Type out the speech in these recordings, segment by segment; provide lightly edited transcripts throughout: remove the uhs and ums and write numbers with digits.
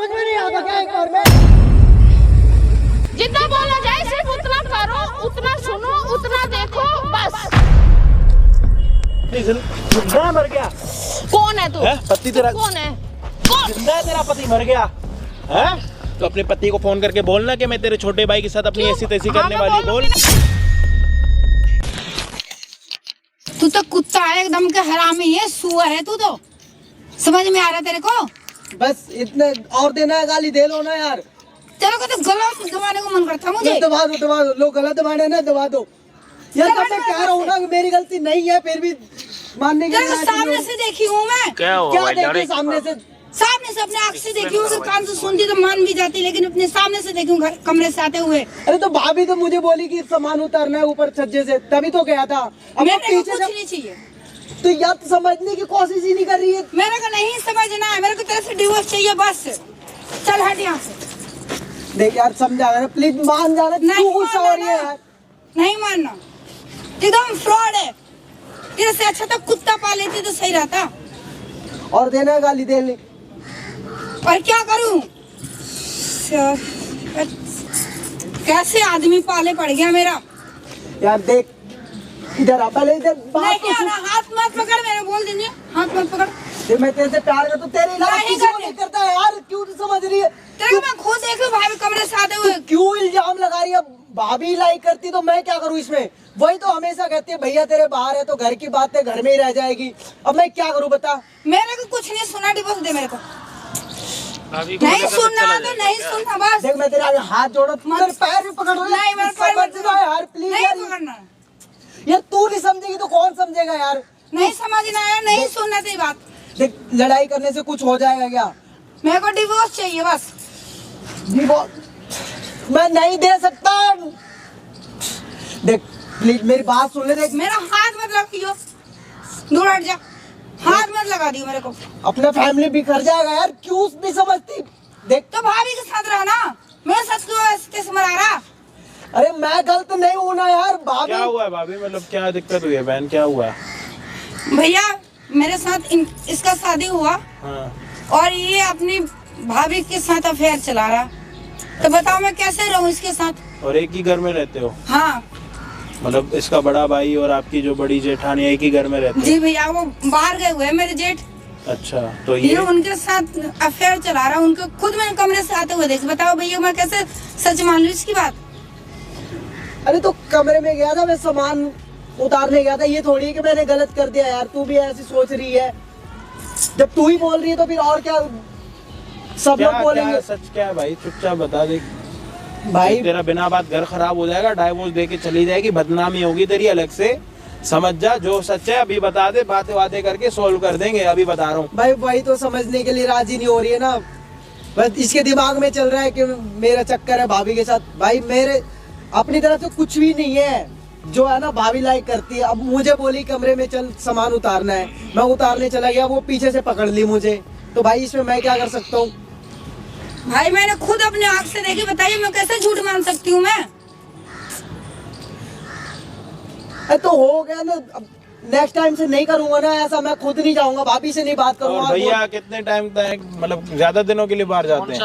समझ में नहीं आता क्या एक बार में? जितना बोला जाए सिर्फ उतना करो, उतना सुनो, उतना देखो, बस। जिंदा मर गया। कौन है तू? पति तेरा कौन है? कौन? जिंदा है, तेरा पति मर गया है? तो अपने पति को फोन करके बोलना कि मैं तेरे छोटे भाई के साथ अपनी ऐसी तैसी करने वाली बोल। तू तो कुत्ता है एकदम के हरामी है, सुअर है तू तो। समझ में आ रहा तेरे को? बस इतने और देना है, गाली दे लो ना यार। तेरे को तो गला दबाने को मन करता मुझे। दबा दो, लोग गलत दबाने ना दबा दो यार। जब मैं कह रहा हूँ ना कि मेरी गलती नहीं है, फिर भी मानने के लिए सामने से देखी हूँ मैं। क्या देखी सामने से? सामने से अपने आँख से देखी हूँ, कान से सुनती तो मान भी जाती, लेकिन अपने सामने से देखी हूँ कमरे से आते हुए। अरे तो भाभी तो मुझे बोली कि सामान उतारना है ऊपर छज्जे से, तभी तो गया था। अब मेरे को कुछ नहीं चाहिए। तो यार समझने की कोशिश ही नहीं कर रही है। मेरे को नहीं समझना है, मेरे को तेरे से डिवोर्स चाहिए बस। चल हट यहाँ से। देख यार समझा ना, प्लीज मान जाना। क्यों गुस्सा हो रही है यार? नहीं मानना, एकदम फ्रॉड है। तेरे से अच्छा तो कुत्ता पाल लेती तो सही रहता। और देना है गाली दे ले। और क्या करूं? कैसे आदमी पाले पड़ गया मेरा। यार देख इधर आ, पहले इधर बात नहीं तो सुन। आना, हाथ मत पकड़, मैंने बोल दीजिए हाथ मत पकड़। देख मैं तेरे से प्यार करता हूँ, तेरे इलावा नहीं किसी को करते। नहीं करता है यार। क्यों नहीं समझ रही है? तेरे को मैं खुद देख लूं भाभी कमरे से आते हुए। क्यों इल्जाम लगा रही है? भाभी लाइक करती तो मैं क्या करूं इसमें? वही तो हमेशा कहती है भैया तेरे बाहर है तो घर की बात है घर में ही रह जाएगी। अब मैं क्या करूं बता? मेरे को कुछ नहीं सुना, डिवोर्स दे मेरे को। नहीं सुनना तो नहीं सुनना बस। देख मैं तेरे आगे हाथ जोड़ो, तेरे पैर भी पकड़ रहा हूं। नहीं, मेरे पैर मत समझ यार प्लीज नहीं यार। पकड़ना। यार तू नहीं समझेगी तो कौन समझेगा यार? नहीं समझना है, नहीं सुनना तेरी बात। देख लड़ाई करने से कुछ हो जाएगा क्या? मेरे को डिवोर्स चाहिए बस। मैं नहीं दे सकता। देख प्लीज मेरी बात सुन ले। देख मेरा हाथ मत रखियो, दूर हट जा। हाथ मत लगा दियो मेरे को। अपना फैमिली बिखर जाएगा यार। क्यों नहीं समझती? देख तो भाभी के साथ रहा ना, मेरे साथ क्यों ऐसे मरा रहा? अरे मैं गलत नहीं हूँ ना यार। भाभी क्या हुआ है भाभी? मतलब क्या दिक्कत हुई है बहन? क्या हुआ है? भैया मेरे साथ इसका शादी हुआ। हाँ। और ये अपनी भाभी के साथ अफेयर चला रहा। तो बताओ मैं कैसे रहूं इसके साथ? और एक ही घर में रहते हो? हाँ मतलब इसका बड़ा भाई और आपकी जो बड़ी जेठानी एक ही घर में रहते जी भैया, वो बाहर गए हुए हैं मेरे जेठ। अच्छा तो ये ये उनके साथ अफेयर चला रहा, उनको खुद मैंने कमरे से आते हुए देख। बताओ भैया मैं कैसे सच मान लूं इसकी बात? अरे तो कमरे में गया था, मैं सामान उतारने गया था। ये थोड़ी है कि मैंने गलत कर दिया यार। तू भी ऐसी सोच रही है। जब तू ही बोल रही है तो फिर और क्या सब क्या, लोग बोलेंगे? क्या सच क्या है भाई? चुपचाप बता दे भाई तेरा बिना बात घर खराब हो जाएगा, डाइवोर्स दे के चली जाएगी, बदनामी होगी तेरी अलग से। समझ जा, जो सच है अभी बता दे, बातें बातें करके सोल्व कर देंगे। अभी बता रहा हूँ भाई वही तो समझने के लिए राजी नहीं हो रही है ना। बस इसके दिमाग में चल रहा है कि मेरा चक्कर है भाभी के साथ। भाई मेरे अपनी तरफ से कुछ भी नहीं है। जो है ना भाभी लाइक करती है। अब मुझे बोली कमरे में चल सामान उतारना है, मैं उतारने चला गया, वो पीछे से पकड़ ली मुझे। तो भाई इसमें मैं क्या कर सकता हूँ? भाई मैंने खुद अपने आँख से देखी, बताइए मैं कैसे झूठ मान सकती हूँ मैं? तो हो गया ना, नेक्स्ट टाइम से नहीं करूंगा ना ऐसा। मैं खुद नहीं जाऊंगा, भाभी से नहीं बात करूंगा। और भैया कितने टाइम तक, मतलब ज्यादा दिनों के लिए बाहर जाते हैं?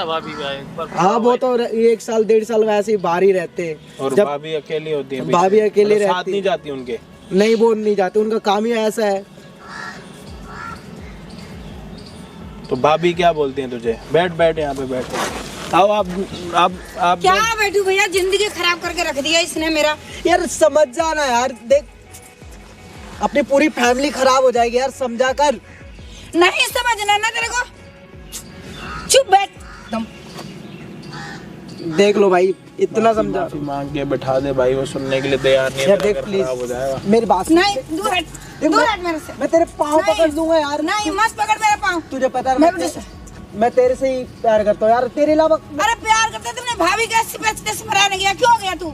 हाँ वो तो 1 साल 1.5 साल वैसे ही बाहर ही रहते हैं। और जब भाभी अकेली होती है? भाभी अकेली मतलब साथ रहती नहीं है। जाती उनके? नहीं वो नहीं जाते, उनका काम ही ऐसा है। तो भाभी क्या बोलती हैं तुझे? बैठ बैठ यहाँ पे बैठ। आओ आप क्या बैठू भैया, जिंदगी खराब करके रख दिया इसने मेरा। यार समझ जाना यार। देख अपनी पूरी फैमिली खराब हो जाएगी यार, समझा कर। नहीं समझना ना तेरे को, चुप बैठ तुम। देख लो भाई इतना समझा। माफी मांग के बैठा दे भाई, वो सुनने के लिए तैयार नहीं है। यार मेरा देख घर प्लीज खराब हो जाएगा। मेरी बात नहीं दूर हट, दूर हट मेरे से। मैं तेरे पाँव नहीं। पकड़ दूंगा यार। नहीं मत पकड़ मेरा पाँव। तुझे पता है मैं मैं तेरे से ही प्यार करता हूँ यार। तेरे अलावा अरे प्यार करते तुमने भाभी कैसे पैसे मराने गया, क्यों गया तू?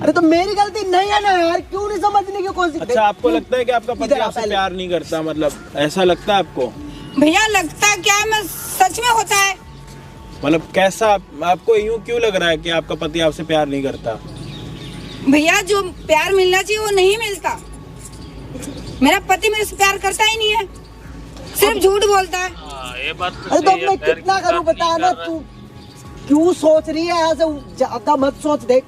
अरे तो मेरी गलती नहीं है ना यार। क्यों नहीं समझने की कोशिश? अच्छा आपको लगता है कि आपका पति इधर आ आपसे पहले। प्यार नहीं करता? मतलब ऐसा लगता है आपको? भैया लगता क्या है, मैं सच में होता है। मतलब कैसा आपको यूं क्यों लग रहा है कि आपका पति आपसे प्यार नहीं करता? भैया जो प्यार मिलना चाहिए वो नहीं मिलता। मेरा पति मेरे से प्यार करता ही नहीं है, सिर्फ झूठ बोलता है। ये बात तो अरे तो सही है, मैं पैर कितना की करूं बात बता नहीं ना, कर रहा। तू क्यों सोच रही है ऐसे ज्यादा मत सोच। देख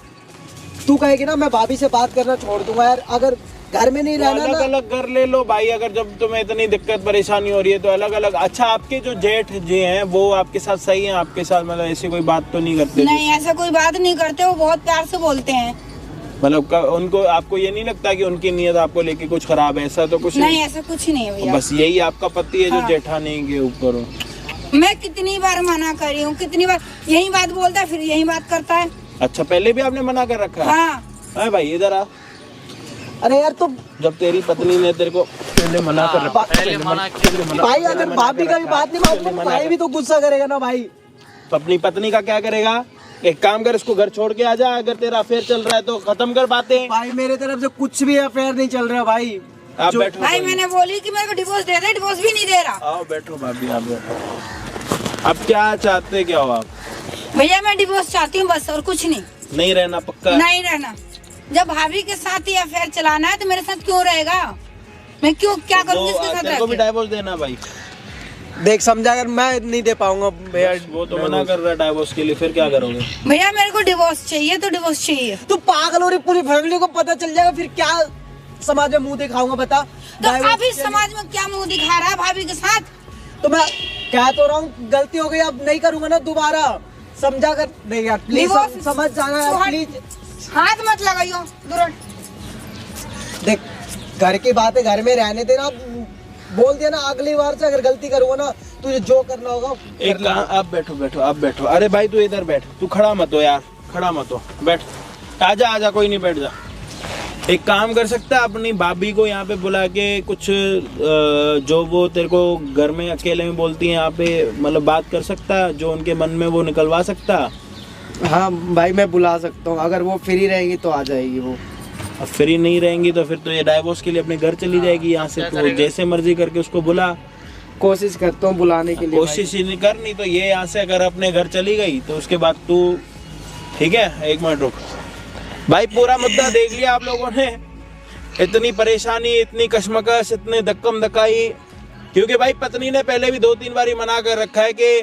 तू कहेगी ना मैं भाभी से बात करना छोड़ दूंगा यार, अगर घर में नहीं रहना अलग ना। अलग कर ले लो भाई, अगर जब तुम्हें इतनी दिक्कत परेशानी हो रही है तो अलग अलग। अच्छा आपके जो जेठ जी हैं वो आपके साथ सही हैं, आपके साथ मतलब ऐसी कोई बात तो नहीं करते? नहीं ऐसा कोई बात नहीं करते, वो बहुत प्यार से बोलते हैं। मतलब उनको, आपको ये नहीं लगता कि उनकी नीयत आपको लेके कुछ खराब है? ऐसा तो कुछ नहीं ऐसा कुछ नहीं है भैया। बस यही आपका पति है जो हाँ। जेठानी के ऊपर हो। मैं कितनी बार मना करी हूँ, कितनी बार यही बात बोलता है, फिर यही बात करता है। अच्छा पहले भी आपने मना कर रखा है? हाँ अरे भाई इधर आ। अरे यार तो जब तेरी पत्नी ने तेरे को पहले मना कर रखा, पहले मना किया। भाई अगर भाभी का भी बात नहीं मानता तो भाई भी तो गुस्सा करेगा ना भाई। तो अपनी पत्नी का क्या करेगा? एक काम कर, इसको घर छोड़ के आ जा। अगर तेरा अफेयर चल रहा है तो खत्म कर बातें। भाई मेरे तरफ से कुछ भी अफेयर नहीं चल रहा भाई। आप बैठो भाई, मैंने बोली कि मेरे को डिवोर्स दे दे, डिवोर्स भी नहीं दे रहा। आओ बैठो भाभी, आप बैठो। अब क्या चाहते क्या हो आप? भैया मैं डिवोर्स चाहती हूँ बस, और कुछ नहीं। नहीं रहना पक्का? नहीं रहना। जब भाभी के साथ ही अफेयर चलाना है तो मेरे साथ क्यों रहेगा? मैं क्यों क्या करूँगी इसके साथ तेरे को भी रह के? डाइवोर्स देना भाई? देख समझा, अगर मैं नहीं दे पाऊंगा भैया। वो तो मना कर रहा है डाइवोर्स के लिए, फिर क्या करोगे? भैया मेरे को डिवोर्स चाहिए तो डिवोर्स चाहिए। तू पागल हो रही, पूरी फैमिली को पता चल जाएगा, फिर क्या समाज में मुंह दिखाऊंगा बता। तो Divorce अभी के लिए- समाज में क्या मुंह दिखा रहा है भाभी के साथ? तो मैं कह तो रहा हूँ गलती हो गई, अब नहीं करूंगा ना दोबारा। समझा कर नहीं यार प्लीज, Divorce- समझ जाना यार तो प्लीज। हाथ मत लगाइयो दूर। देख घर की बात है, घर में रहने देना। बोल दिया ना, अगली बार से अगर गलती करूंगा ना, तुझे जो करना होगा एक करना। आप बैठो बैठो, आप बैठो। अरे भाई तू इधर बैठ, तू खड़ा मत हो यार, खड़ा मत हो, बैठ। आजा आजा, कोई नहीं, बैठ जा। एक काम कर सकता है, अपनी भाभी को यहाँ पे बुला के कुछ जो वो तेरे को घर में अकेले में बोलती है यहाँ पे, मतलब बात कर सकता है, जो उनके मन में वो निकलवा सकता है। हाँ भाई मैं बुला सकता हूँ, अगर वो फ्री रहेगी तो आ जाएगी वो। अब फ्री नहीं रहेंगी तो फिर तो ये डाइवोर्स के लिए अपने घर चली जाएगी यहाँ से। तो जैसे मर्जी करके उसको बुला। कोशिश करता हूँ बुलाने के लिए। कोशिश ही नहीं करनी तो ये यहाँ से अगर अपने घर चली गई तो उसके बाद तू, ठीक है एक मिनट रुक भाई, पूरा मुद्दा देख लिया आप लोगों ने। इतनी परेशानी, इतनी कश्मकश, इतने धक्कम धक्काई, क्योंकि भाई पत्नी ने पहले भी 2-3 बार मना कर रखा है कि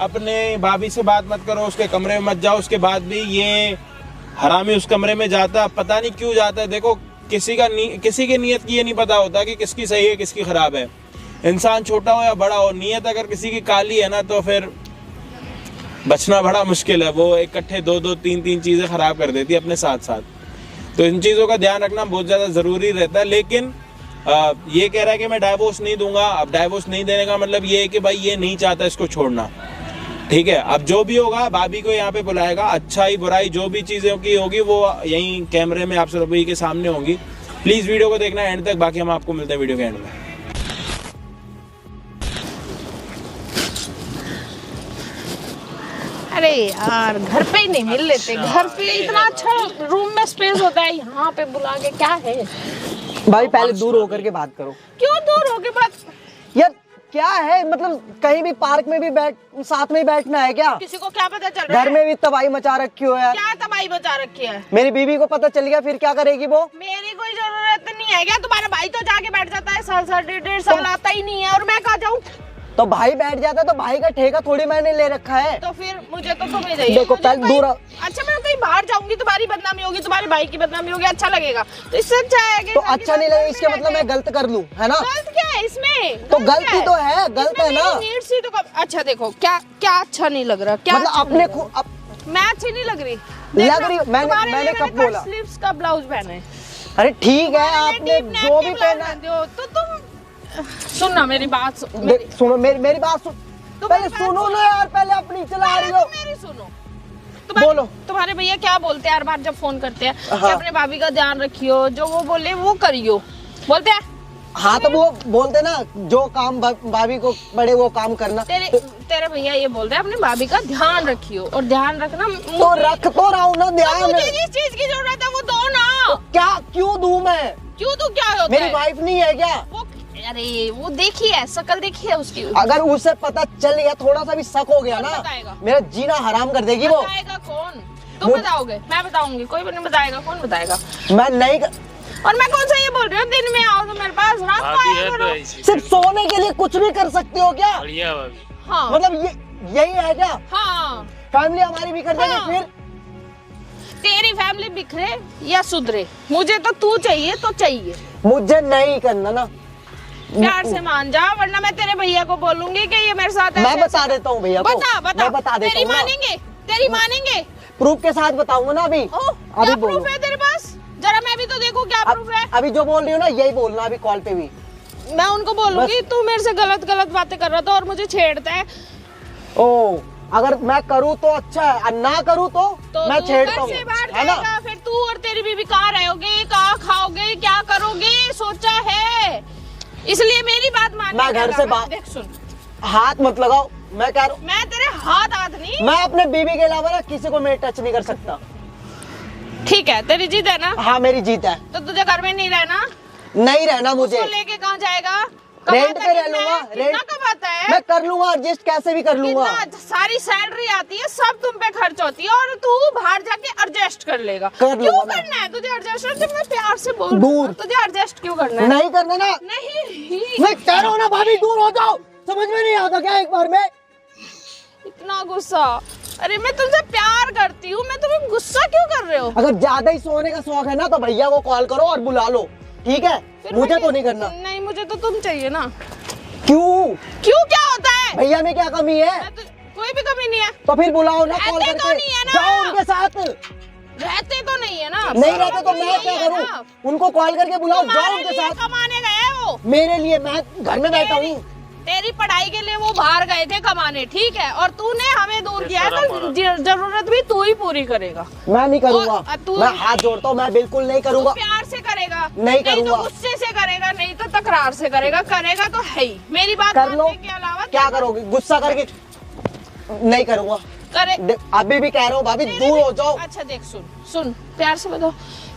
अपने भाभी से बात मत करो, उसके कमरे में मत जाओ। उसके बाद भी ये हरामी उस कमरे में जाता, पता नहीं क्यों जाता है। देखो किसी की नीयत की ये नहीं पता होता कि किसकी सही है किसकी खराब है। इंसान छोटा हो या बड़ा हो, नीयत अगर किसी की काली है ना तो फिर बचना बड़ा मुश्किल है। वो इकट्ठे 2-2, 3-3 चीजें खराब कर देती है अपने साथ साथ। तो इन चीजों का ध्यान रखना बहुत ज्यादा जरूरी रहता है। लेकिन ये कह रहा है कि मैं डाइवोर्स नहीं दूंगा। अब डाइवोर्स नहीं देने का मतलब ये है कि भाई ये नहीं चाहता इसको छोड़ना, ठीक है। अब जो भी होगा भाभी को यहाँ पे बुलाएगा, अच्छाई बुराई जो भी चीजें की होगी वो यहीं कैमरे में आप सभी के सामने होंगी। प्लीज वीडियो को देखना एंड तक, बाकी हम आपको मिलते हैं वीडियो के एंड में। अरे यार घर पे ही नहीं मिल लेते, घर पे इतना अच्छा रूम में स्पेस होता है, यहाँ पे बुला के क्या है? भाई पहले दूर होकर के बात करो। क्यों दूर हो के बात? यार क्या है, मतलब कहीं भी पार्क में भी साथ में ही बैठना है क्या? किसी को क्या पता चल रहा घर है? में भी तबाही मचा रखी हो यार। क्या तबाही बचा रखी है? मेरी बीवी को पता चल गया फिर क्या करेगी वो? मेरी कोई जरूरत नहीं है क्या? तुम्हारा भाई तो जाके बैठ जाता है, साल 1.5 आता ही नहीं है, और मैं कहाँ जाऊँ? तो भाई बैठ जाता है तो भाई का ठेका थोड़ी मैंने ले रखा है। तो फिर मुझे तो तुम्हें चाहिए। देखो, मुझे पहले दूर अच्छा मैं कहीं बाहर जाऊंगी, तुम्हारी बदनामी होगी, तुम्हारे भाई की बदनामी होगी, अच्छा लगेगा? तो इससे अच्छा है कि तो अच्छा नहीं लगे इसके मतलब मैं गलत कर लूं, है ना? गलत क्या है इसमें? तो गलत क्या गलती तो है, गलत है ना? नीड सी तो अच्छा देखो, क्या क्या अच्छा नहीं लग रहा? क्या मतलब अच्छा अपने नहीं को लग रहा? मैं अच्छी नहीं लग रही? लग रही, मैंने कब बोला? स्लीव्स का ब्लाउज पहना है। अरे ठीक है, आपने जो भी पहना है। तो तुम सुनना मेरी बात सुनो, मेरी बात सुन। तो पहले मेरी बात सुनो सुनो। ना यार, पहले अपनी चला रही हो। मेरी सुनो। बोलो। तुम्हारे भैया क्या बोलते हैं हर बार जब फोन करते हैं कि हाँ। अपने भाभी का ध्यान रखियो, जो वो बोले वो करियो, बोलते हैं? हाँ तो वो बोलते ना, जो काम भाभी को पड़े वो काम करना। तेरे भैया ये बोलते हैं अपनी भाभी का ध्यान रखियो, और ध्यान रखना तो रख तो रहा हूँ ना ध्यान। मुझे जिस चीज की जरूरत है वो दो ना। क्या क्यों दूं मैं? क्यों तो क्या होता मेरी है? वाइफ नहीं है क्या? वो अरे वो देखी है, शकल देखी है उसकी। अगर उसे पता चल गया, थोड़ा सा भी शक हो गया कौन ना, बताएगा? मेरा जीना हराम कर देगी वो। बताएगा कौन? तुम बताओगे? मैं बताऊंगी? कोई नहीं बताएगा। कौन बताएगा? मैं नहीं और मैं कौन सा ये बोल रही हूँ दिन में आओ तो मेरे पास, रात को भाभी आया है तो करो। ऐसी सिर्फ सोने के लिए कुछ भी कर सकते हो क्या? बढ़िया भाभी। हाँ। मतलब ये यही है क्या? हाँ, फैमिली हमारी बिखर जाएगी हाँ। फिर? तेरी फैमिली बिखरे या सुधरे, मुझे तो तू चाहिए तो चाहिए। मुझे नहीं करना ना। प्यार से मान जा, वरना मैं तेरे भैया को बोलूंगी कि ये मेरे साथ मैं ऐसे- बता देता हूँ भैया को। बता बता, मैं बता देता तेरी हूँ ना। मानेंगे, तेरी मानेंगे। प्रूफ के साथ बताऊंगा ना अभी। ओह, अभी क्या बोलो। प्रूफ है तेरे पास? जरा मैं भी तो देखूं क्या प्रूफ है। अभी जो बोल रही हो ना यही बोलना अभी कॉल पे भी। मैं उनको बोलूंगी तू मेरे से गलत गलत बातें कर रहा था और मुझे छेड़ता है। ओ, अगर मैं करूँ तो अच्छा है और ना करूँ तो मैं तू छेड़ता घर हूँ, से बाहर है ना? जाएगा, फिर तू और तेरी बीवी कहाँ रहोगे, कहाँ खाओगे, क्या करोगे, सोचा है? इसलिए मेरी बात मान। मैं घर से बाहर- देख सुन, हाथ मत लगाओ, मैं कह रहा हूँ। मैं तेरे हाथ नहीं। मैं अपने बीवी के अलावा ना किसी को मैं टच नहीं कर सकता। ठीक है, तेरी जीत है ना? हाँ मेरी जीत है। तो तुझे घर में नहीं रहना। नहीं रहना मुझे। उसको लेके कहाँ जाएगा? रेंट कमाता पे रह कितना लूंगा। है? कितना कमाता है? मैं कर लूंगा एडजस्ट, कैसे भी कर लूंगा। कितना सारी सैलरी आती है, सब तुम पे खर्च होती है और तू बाहर जाके एडजस्ट कर लेगा। कर क्यों लूंगा मैं। करना है तुझे एडजस्ट? जब मैं प्यार से बोल रही दूर। हूँ, तुझे एडजस्ट क्यों करना है? नहीं करना ना। नहीं, मैं कह रहा हूँ ना भाभी, दूर हो जाओ। समझ में नहीं आता क्या एक बार में? इतना गुस्सा। अरे मैं तुमसे प्यार करती हूँ, मैं तुम्हें गुस्सा क्यों कर रहे हो? अगर ज्यादा ही सोने का शौक है ना तो भैया को कॉल करो और बुला लो, ठीक है? फिर मुझे मैं- तो नहीं करना। नहीं, मुझे तो तुम चाहिए ना। क्यों? क्यों, क्या होता है? भैया में क्या कमी है? कोई भी कमी नहीं है। तो फिर बुलाओ ना कॉल रहते तो करके। नहीं है ना। जाओ उनके साथ। रहते तो नहीं है ना। नहीं रहते तो मैं नहीं क्या है करूँ? ना। उनको कॉल करके बुलाओ, जाओ तुम्हारे उनके लिए साथ। कमाने गए हैं वो। मेरे लिए, मैं घर में बैठा हूँ। तेरी पढ़ाई के लिए वो बाहर गए थे कमाने, ठीक है, और तूने हमें दूर किया है, तो जरूरत भी तू ही पूरी करेगा। मैं नहीं करूँगा। और तू- मैं हाथ जोड़ता हूँ, मैं बिल्कुल नहीं तू करूँगा। प्यार से करेगा, नहीं तो करूँगा। गुस्से से करेगा, नहीं तो तकरार से करेगा। करेगा तो है ही। मेरी बात कर लो। मानने के अलावा क्या करोगे? गुस्सा करके? नहीं करूँगा। करे। अभी भी कह रहा हूँ भाभी, दूर हो जाओ। अच्छा देख, सुन सुन, प्यार से बताओ।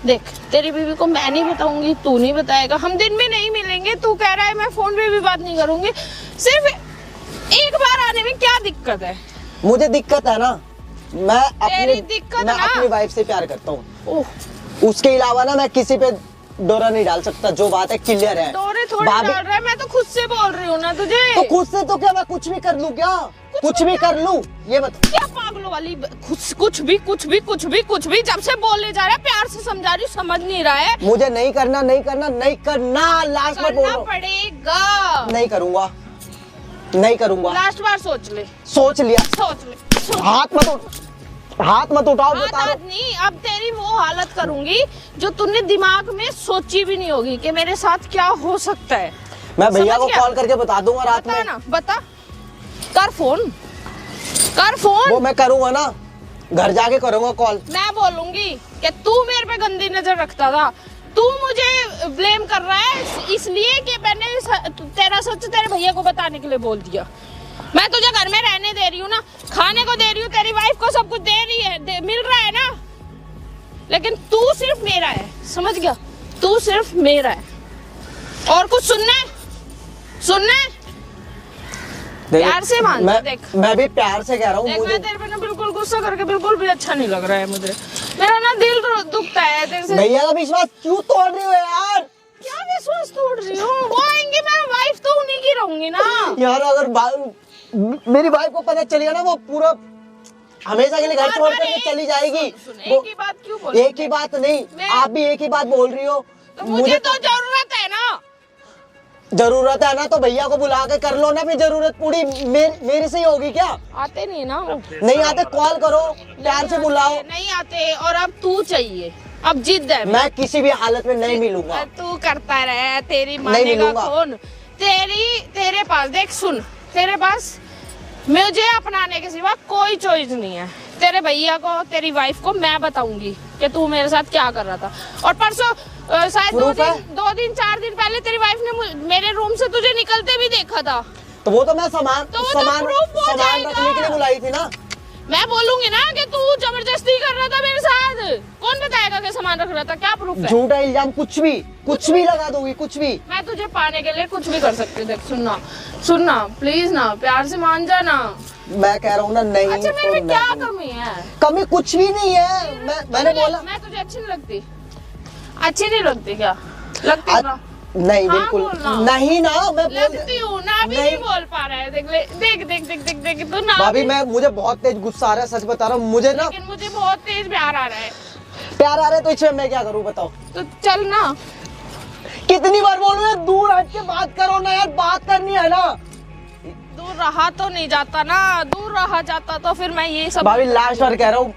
देख, तेरी बीवी को मैं नहीं बताऊंगी, तू नहीं बताएगा, हम दिन में नहीं मिलेंगे। तू कह रहा है मैं फोन पे भी बात नहीं करूंगी। सिर्फ एक बार आने में क्या दिक्कत है? मुझे दिक्कत है ना, मैं तेरी दिक्कत ना? अपनी वाइफ से प्यार करता हूँ। ओह, उसके अलावा ना मैं किसी पे डोरा नहीं डाल सकता। जो बात है क्लियर है। डोरे थोड़ी भाभी- डाल रहा है, मैं तो खुद से बोल रही हूँ ना तुझे। तो खुद से तो क्या मैं कुछ भी कर लूँ क्या? कुछ भी कर लूँ? ये बता। क्या पागलों वाली कुछ भी जब से बोलने जा रहा है, प्यार से समझा रही हूँ, समझ नहीं रहा है। मुझे नहीं करना, नहीं करना, नहीं करना। लास्ट में बोल रहा करना हूँ। पड़ेगा। नहीं करूँगा, नहीं करूँगा। लास्ट बार सोच ले, सोच लिया। सोच ले, सोच। हाथ मत उठाओ, बता रहा आज हूँ। नहीं, अब तेरी वो हालत करूंगी जो तूने दिमाग में सोची भी नहीं होगी कि मेरे साथ क्या हो सकता है। मैं भैया समझ को गया? कॉल करके बता दूंगा रात बता में। ना, बता, कर फोन, कर फोन। वो मैं करूँगा ना, घर जाके करूँगा कॉल। मैं बोलूंगी कि तू मेरे पे गंदी नजर रखता था, तू मुझे ब्लेम कर रहा है इसलिए कि मैंने तेरा सच तेरे भैया को बताने के लिए बोल दिया। मैं तुझे घर में रहने दे रही हूँ ना, खाने को दे रही हूँ, तेरी वाइफ को सब कुछ दे रही है, मिल रहा है ना, लेकिन तू सिर्फ मेरा है, समझ गया? तू सिर्फ मेरा है। और कुछ सुनना है? सुनना है? प्यार से मान जा, देख। मैं भी प्यार से कह रहा हूँ। देख, मुझे मैं तेरे पे ना बिल्कुल गुस्सा करके बिल्कुल भी अच्छा नहीं लग रहा है मुझे। मेरा ना दिल दुखता है तेरे से। भैया का विश्वास क्यों तोड़ रही हो यार? क्या विश्वास तोड़ रही हूँ? वो आएंगे, मैं वाइफ तो उन्हीं की रहूंगी ना। यार अगर मेरी वाइफ को पता चलेगा ना, वो पूरा हमेशा के लिए घर छोड़ करके चली जाएगी। सुन, वो एक ही बात क्यों बोल? एक ही बात नहीं, आप भी एक ही बात बोल रही हो। तो मुझे तो जरूरत है ना। जरूरत है ना तो भैया को बुला के कर लो ना। फिर जरूरत पूरी मेरे से ही होगी क्या? आते नहीं ना वो। नहीं आते कॉल करो, प्यार से बुलाओ। नहीं आते, और अब तू चाहिए, अब जिद है। मैं किसी भी हालत में नहीं मिलूंगा। तू करता रहे, तेरी मानेगा मिलूंगा। कौन? तेरे पास देख, सुन, तेरे पास मुझे अपनाने के सिवा कोई चॉइस नहीं है। तेरे भैया को, तेरी वाइफ को मैं बताऊंगी कि तू मेरे साथ क्या कर रहा था। और परसों शायद Proof है? 4 दिन पहले तेरी वाइफ ने मेरे रूम से तुझे निकलते भी देखा था। तो वो तो मैं सामान तो वो तो proof हो सामान जाएगा। रखने के लिए बुलाई थी ना। मैं बोलूंगी ना कि तू जबरदस्ती कर रहा था मेरे साथ। कौन बताएगा कि सामान रख रहा था? क्या प्रूफ है? झूठा इल्जाम कुछ भी लगा दूंगी, कुछ भी। मैं तुझे पाने के लिए कुछ भी कर सकती हूँ। देख, सुनना प्लीज ना, प्यार से मान जाना। मैं कह रहा हूँ ना, नहीं अच्छा, मेरे तो में क्या नहीं। कमी है? कमी कुछ भी नहीं है। मैंने बोला मैं तुझे अच्छी नहीं लगती? अच्छी नहीं लगती क्या? लगती आज- ना? नहीं हाँ, बिल्कुल बोलना। नहीं ना, मैं लगती हूँ ना, अभी नहीं बोल पा रहा है। देख ले, देख देख देख देख देख तू ना। भाभी मैं मुझे बहुत तेज गुस्सा आ रहा है, सच बता रहा हूँ मुझे ना। लेकिन मुझे बहुत तेज प्यार आ रहा है। प्यार आ रहा है तो इसमें मैं क्या करूँ बताओ? तो चल ना। कितनी बार बोलूं यार, दूर हट के बात करो ना यार, बात करनी है ना। दूर रहा तो नहीं जाता ना, दूर रहा जाता तो फिर मैं ये सब। भाभी लास्ट बार कह रहा हूँ,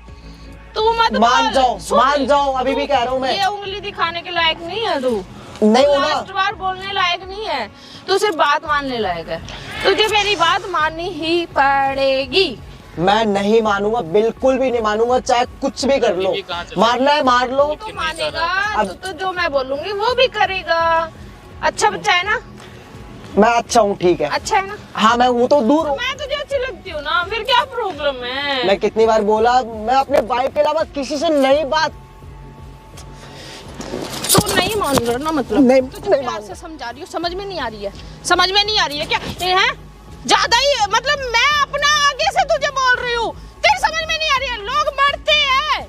तू मत मान बोल। जाओ, सुन, मान जाओ, अभी भी कह रहा हूँ मैं। ये उंगली दिखाने के लायक नहीं है तू। नहीं तू हूँ ना। लास्ट बार बोलने लायक नहीं है, तू सिर्फ बात मानने लायक है। तुझे मेरी बात माननी ही पड़ेगी। मैं नहीं मानूंगा, बिल्कुल भी नहीं मानूंगा, चाहे कुछ भी कर लो। मारना है मार लो। तू मानेगा तो जो मैं बोलूंगी वो भी करेगा। अच्छा बच्चा है ना? मैं अच्छा हूँ, ठीक है। अच्छा है ना? हाँ मैं हूँ तो दूर हूँ। मैं तुझे अच्छी लगती हूँ ना, फिर क्या प्रॉब्लम है? मैं कितनी बार बोला, मैं अपने वाइफ के अलावा किसी से नहीं बात। तू नहीं मान रहा ना, मतलब नहीं, तुझे नहीं प्यार मान से समझा रही हूँ, समझ में नहीं आ रही है? समझ में नहीं आ रही है क्या? ये है ज्यादा ही, मतलब मैं अपना आगे से तुझे बोल रही हूँ, तेरी समझ में नहीं आ रही है। लोग मरते हैं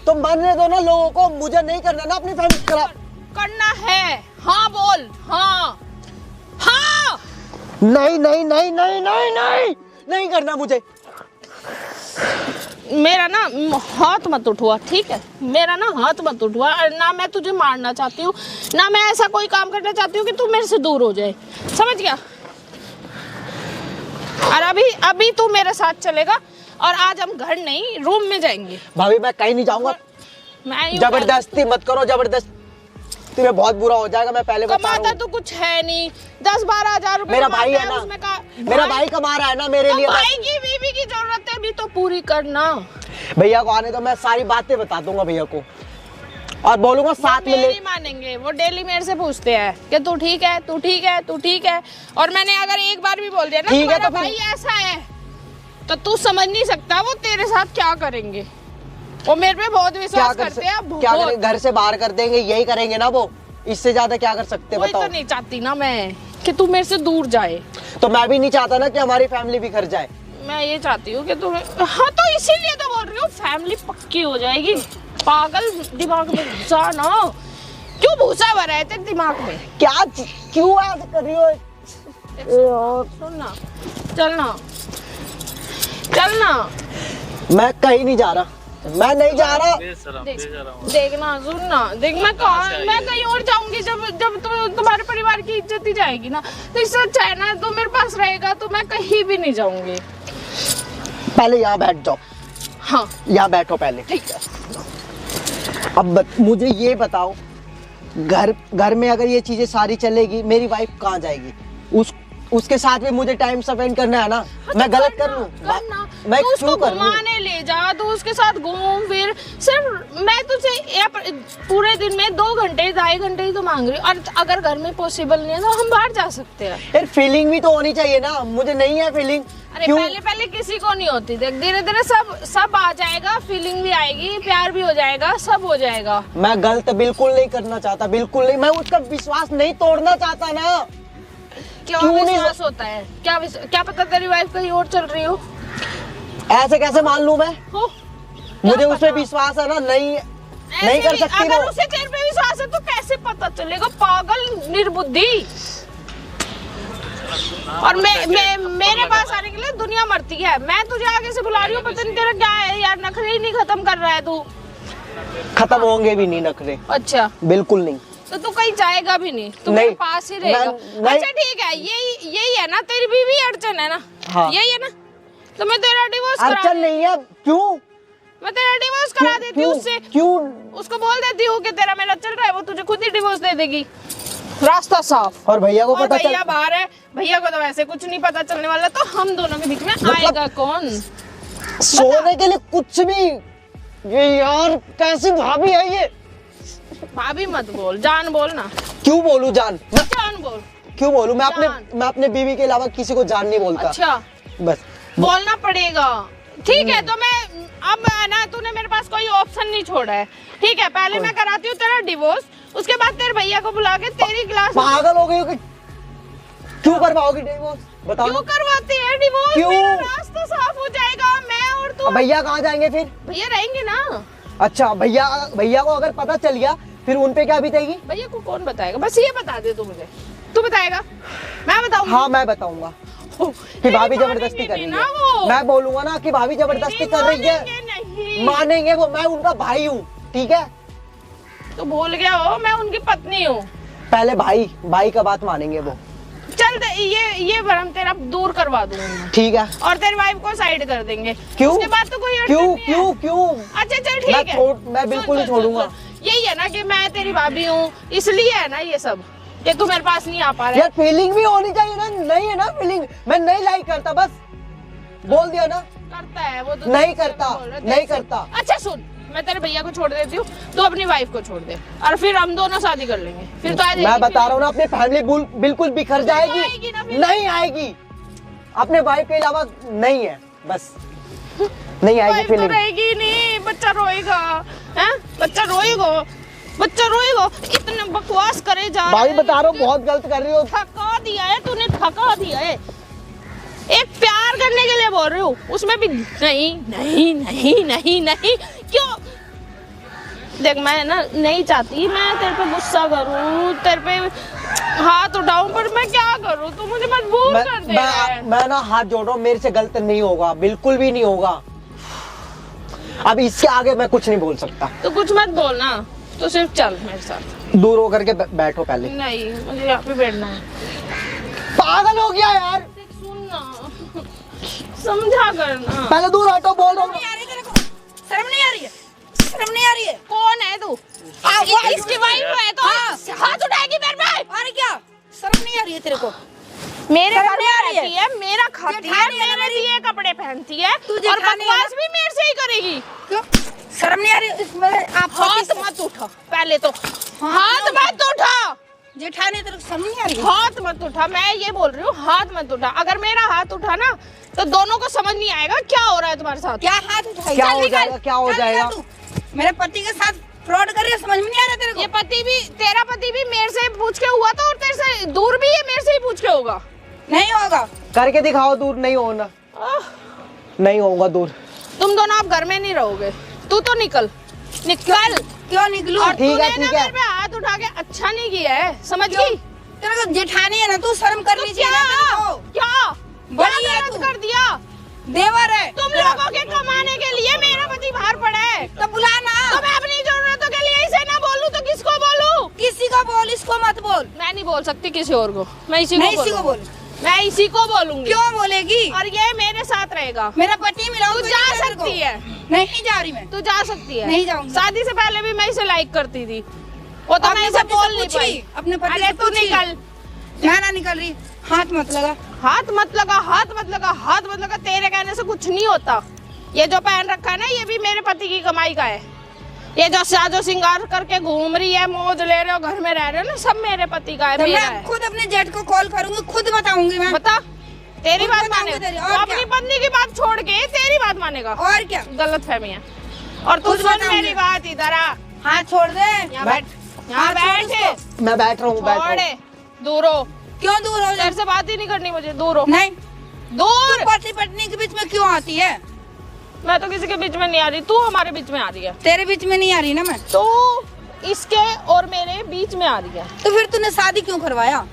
तो मरने दो ना लोगों को, मुझे नहीं करना ना अपनी फैमिली खराब। करना है। हाँ बोल, हाँ हाँ। नहीं नहीं नहीं नहीं नहीं नहीं नहीं करना मुझे। मेरा ना हाथ मत उठवा, ठीक है? मेरा ना हाथ मत उठवा। ना मैं तुझे मारना चाहती हूँ, ना मैं ऐसा कोई काम करना चाहती हूँ कि तू मेरे से दूर हो जाए, समझ गया? और अभी तू मेरे साथ चलेगा और आज हम घर नहीं रूम में जाएंगे। भाभी मैं कहीं नहीं जाऊंगा, मैं जबरदस्ती मत करो, जबरदस्ती तुम्हें बहुत बुरा हो जाएगा, मैं पहले बता रहा कमाता हूँ। तो कुछ है नहीं, 10-12 हजार रुपए मेरा भाई है ना, उसमें का मेरा भाई कमा रहा है ना मेरे लिए। भाई की बीवी की जरूरत है भी तो पूरी करना। भैया को आने तो मैं सारी बातें बता दूंगा भैया को, और बोलूंगा साथ में ले। नहीं मानेंगे, वो डेली मेरे से पूछते हैं कि तू ठीक है, तू ठीक है, तू ठीक है। और मैंने अगर एक बार भी बोल दिया ना ठीक है तुम्हारा तो फिर- भाई ऐसा है, तो तू समझ नहीं सकता वो तेरे साथ क्या करेंगे। वो मेरे पे बहुत क्या विश्वास कर करते हैं, क्या बहुत। करेंगे? घर से बाहर कर देंगे, यही करेंगे ना वो, इससे ज्यादा क्या कर सकते हैं वही बताओ? तो नहीं चाहती ना मैं कि तू मेरे से दूर जाए। तो मैं भी नहीं चाहता ना कि हमारी फैमिली बिखर जाए। मैं ये चाहती हूँ कि तुम्हें, हाँ तो इसीलिए तो बोल रही हूँ, फैमिली पक्की हो जाएगी। पागल, दिमाग में घुसा ना, क्यों भूसा भरा है तेरे दिमाग में? क्या क्यों ऐसे कर रही हो? सुन ना, चलना चलना। मैं कहीं नहीं जा रहा, मैं नहीं जा रहा। देखना, सुनना, देख मैं कहीं और जाऊंगी जब जब तुम्हारे परिवार की इज्जत ही जाएगी ना। तो इससे अच्छा है ना तो मेरे पास रहेगा, तो मैं कहीं भी नहीं जाऊंगी। पहले यहाँ बैठ जाओ, हाँ यहाँ बैठो पहले। ठीक है। अब मुझे ये बताओ, घर में अगर ये चीजें सारी चलेगी, मेरी वाइफ कहाँ जाएगी? उसके साथ भी मुझे टाइम स्पेंड करना है ना। हाँ, मैं तो गलत कर करना, लूं? करना। मैं तू उसको क्यों कर लूं? घुमाने ले जा, तू उसके साथ घूम फिर। सिर्फ मैं तुझे पूरे दिन में 2 घंटे 2.5 घंटे ही तो मांग रही हूँ। और अगर घर में पॉसिबल नहीं है तो हम बाहर जा सकते हैं। यार फीलिंग भी तो होनी चाहिए ना, मुझे नहीं है फीलिंग। अरे क्यों? पहले किसी को नहीं होती, देख धीरे धीरे सब आ जाएगा, फीलिंग भी आएगी, प्यार भी हो जाएगा, सब हो जाएगा। मैं गलत बिल्कुल नहीं करना चाहता, बिल्कुल नहीं। मैं उसका विश्वास नहीं तोड़ना चाहता ना। क्यों क्यों नहीं? विश्वास होता है? क्या पता तेरी वाइफ कहीं और चल रही हो? ऐसे कैसे मान लूं मैं? हो मुझे उस पर पता? विश्वास है ना, नहीं ऐसे कर भी सकती अगर वो। उसे तेरे पे विश्वास है तो कैसे पता चलेगा? पागल, निर्बुद्धि। और मेरे पास आने के लिए दुनिया मरती है। मैं तुझे आगे से बुला रही हूँ, पता नहीं तेरा क्या है यार, नखरे ही नहीं खत्म कर रहा है तू। खत्म होंगे भी नहीं नखरे, अच्छा बिल्कुल नहीं। तो तू कहीं जाएगा भी नहीं, तू नहीं, मेरे पास ही रहेगा। नहीं। अच्छा ठीक है, यही है ना तेरी बीवी अड़चन है ना? हाँ। यही है ना? तो मैं तेरा डिवोर्स करा अड़चन नहीं है। क्यों? मैं तेरा डिवोर्स करा देती हूँ उससे। क्यों? उसको बोल देती हूँ कि तेरा मेरा चल रहा है, वो तुझे खुद ही डिवोर्स दे देगी। रास्ता साफ। और भैया को और पता भैया चल, बाहर है, भैया को तो वैसे कुछ नहीं पता चलने वाला, तो हम दोनों के बीच में आएगा कौन? सोने के लिए कुछ भी। ये यार कैसी भाभी है ये? भाभी मत बोल, जान बोल ना। क्यों बोलूं जान? जान बोल। क्यों बोलूं? मैं जान। अपने बीवी के अलावा किसी को जान नहीं बोलता। अच्छा बस बोलना पड़ेगा, ठीक है? तो मैं अब ना, तूने मेरे पास कोई ऑप्शन नहीं छोड़ा है, ठीक है? पहले मैं कराती हूँ तेरा डिवोर्स, उसके बाद तेरे भैया को बुला के तेरी क्लास। पागल हो गई हो कि क्यों करवाओगी डिवोर्स? बताओ क्यों ना। करवाते हैं डिवोर्स? क्यों? मेरा रास्ता साफ हो जाएगा, मैं और तू। अब भैया कहाँ जाएंगे फिर? भैया रहेंगे ना। अच्छा भैया को अगर पता चल गया फिर उन पे क्या बीतेगी? भैया को कौन बताएगा? बस ये बता दे तू मुझे। तू बताएगा? मैं बताऊंगी? हाँ मैं बताऊंगा कि भाभी जबरदस्ती कर रही है। मैं बोलूंगा ना कि भाभी जबरदस्ती कर रही है। नहीं मानेंगे वो, मैं उनका भाई हूँ, ठीक है? तो भूल गया हो, मैं उनकी पत्नी हूँ। पहले भाई का बात मानेंगे वो। चल ये भरम तेरा दूर करवा दूंगी, ठीक है? और तेरी वाइफ को साइड कर देंगे। क्यों? उसके बाद तो कोई अड़चन नहीं है। क्यों? अच्छा चल ठीक है, मैं बिल्कुल नहीं छोड़ूंगा। यही है ना कि मैं तेरी भाभी हूँ, इसलिए है ना ये सब कि तू मेरे पास नहीं आ पा रहा है। यार फीलिंग भी होनी चाहिए ना, नहीं है ना फीलिंग। मैं नहीं लाइक करता, बस बोल दिया ना। करता है वो तो, नहीं करता, नहीं करता। अच्छा सुन, मैं तेरे भैया को छोड़ देती हूँ, तू अपनी वाइफ को छोड़ दे, और फिर हम दोनों शादी कर लेंगे। फिर तो मैं बता रहा हूँ ना, अपनी फैमिली बिल्कुल बिखर जाएगी। नहीं आएगी, अपने वाइफ के अलावा नहीं है, बस नहीं आएगी तो फीलिंग। रहेगी नहीं, बच्चा रोएगा, हैं? बच्चा रोएगा, इतने बकवास करे जा रहा भाई है। बता रहा हूँ, बहुत गलत कर रही हो। थका दिया है तूने, थका दिया है। एक प्यार करने के लिए बोल रही हूँ, उसमें भी नहीं क्यों? देख मैं ना नहीं चाहती मैं तेरे पे गुस्सा करूँ, तेरे पे हाथ उठाऊं, पर मैं क्या करूँ? तू मुझे मजबूर कर दे रहा है। मैं ना हाथ जोड़ रहा हूँ, मेरे से गलत नहीं होगा, बिल्कुल भी नहीं होगा। अब इसके आगे मैं कुछ नहीं बोल सकता। तो कुछ मत बोलना, तो सिर्फ चल मेरे साथ। दूर होकर के बैठो पहले। नहीं, मुझे यहाँ पे बैठना है। पागल हो गया यार, सुन ना, समझा करना। पहले दूर हटो, बोल रहा हूँ। शर्म नहीं आ रही है? शर्म नहीं आ रही है? कौन है तू? इसकी वाइफ है तो हाथ उठाएगी मेरे पे? अरे क्या शर्म नहीं आ रही है तेरे को? मेरे शर्म घर नहीं में आ रही है? रहती है, मेरा खाती है, जेठानी है मेरे लिए कपड़े पहनती है, तू और जेठानी है बकवास भी मेरे से ही करेगी। क्यों शर्म नहीं आ रही है? इसमें आप हाथ मत उठा, पहले तो हाथ मत उठा। जेठानी तेरे को शर्म नहीं आ रही है? हाथ मत उठा, मैं ये बोल रही हूँ, हाथ मत उठा। अगर मेरा हाथ उठा ना तो दोनों को समझ नहीं आएगा क्या हो रहा है तुम्हारे साथ। क्या हाथ उठाई? क्या चल हो निकल, जाएगा, क्या हो चल जाएगा? निकल तू। मेरे पति के साथ फ्रॉड कर रही है, समझ में नहीं आ रहा तेरे को? ये पति भी, तेरा पति भी मेरे से पूछ के हुआ था, और तेरे से दूर भी है, मेरे से ही पूछ के होगा। नहीं होगा। करके दिखाओ, दूर नहीं होना, नहीं होगा दूर। तुम दोनों आप घर में नहीं रहोगे, तू तो निकल। क्यों निकलूं? और ठीक है, तूने ना ठीक है। मेरे पे हाथ उठा के अच्छा नहीं किया है, समझ गई? तेरे को जेठानी है ना, तू शर्म कर तो लीजिए क्या ना तेरे को। क्या बड़ी है गलत तू। कर दिया? देवर है तुम लोगों के कमाने के लिए मेरा पति बाहर पड़ा है, तो बुला ना। तो मैं अपनी जरूरतों के लिए इसे ना बोलूं तो किसको बोलूं? किसी को बोल, इसको मत बोल। मैं नहीं बोल सकती किसी और को, मैं इसी नहीं, को इसी को बोल। मैं इसी को बोलूंगी। क्यों बोलेगी? और ये मेरे साथ रहेगा। मेरा पति मिला, तू जा सकती है, नहीं जा रही मैं। तू जा सकती है। नहीं जाऊंगी। शादी से पहले भी मैं इसे लाइक करती थी, वो तो मैं इसे बोल नहीं पाई। अपने पति अरे से तू पूछी। निकल, मैं ना निकल रही। हाथ मत लगा। हाथ मत लगा, हाथ मत लगा, हाथ मत लगा। तेरे कहने से कुछ नहीं होता। ये जो पहन रखा है ना, ये भी मेरे पति की कमाई का है। ये जो साजो सिंगार करके घूम रही है, मौज ले रहे हो, घर में रह रहे हो ना, सब मेरे पति का है, तो मेरा मैं है। खुद अपने जेठ को कॉल करूंगी, खुद बताऊंगी मैं। बता, तेरी खुद बात बताऊंगी माने, तेरी, वो और अपनी क्या? पत्नी की बात छोड़ के तेरी बात मानेगा। और क्या? गलत फहमी है। और तू खुद सुन बताऊंगी। मेरी बात, इधर आ, हाथ छोड़ दे। यहाँ बैठ, यहाँ हाथ छोड़ बैठ, उसको। मैं बैठ रहा हूँ, बैठ रहा छोड़े, हूँ। दूर हो। क्यों दूर हो तेरे जाए? से बात ही नहीं करनी मुझे, दूर हो। नहीं, दूर। पति पत्नी के बीच में क्यों आती है? मैं तो किसी के बीच में नहीं आ रही, तू हमारे बीच में आ रही है। तेरे बीच में नहीं आ रही ना मैं। तू इसके और मेरे बीच में आ रही है। तो फिर तूने शादी क्यों करवाया?